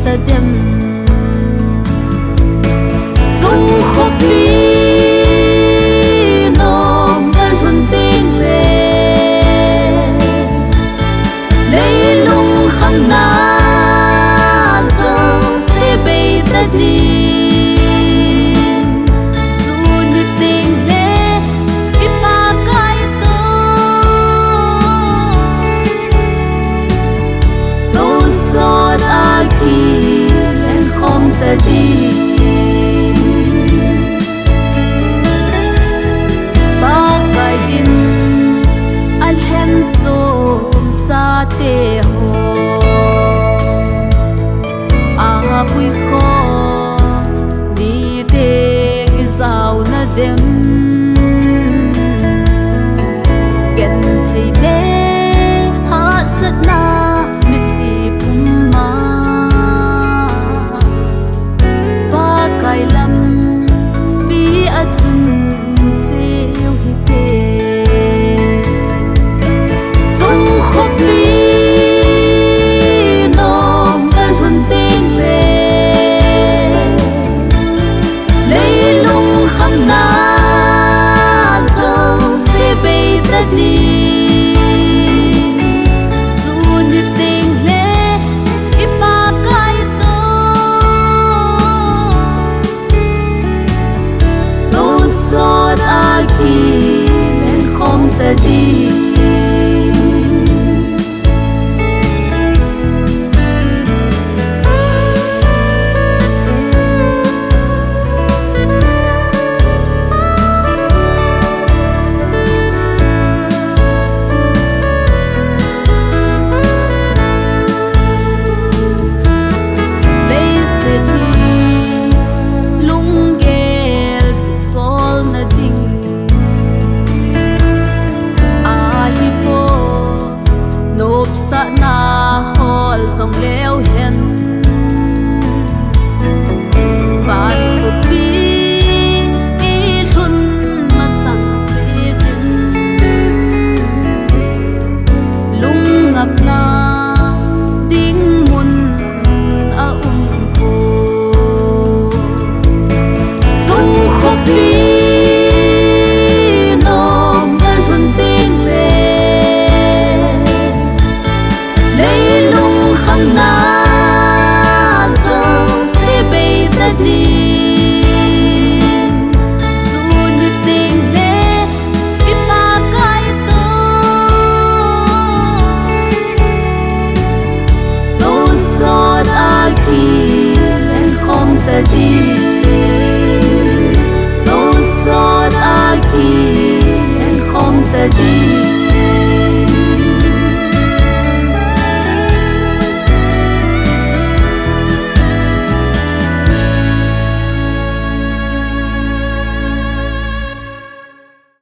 ta đêm dung khóc đi nồng đan thuần tinh lấy lung khăm na giờ sẽ bay ta đi dù như tình lệ ipa cái tô sót aki lên không ta đi ba cái in al hen zum sa te ho a bui kho ni te giàu na dem gen thei de ha sat na mit hi pum ma ba kai lam bi a chun se yo hi te dung khóc li nong gan hun ting lấy lung khăm na giờ sẽ bay ta đi dù như tình lệ ipa cái tô sót aki lên không ta đi sa na hol song leo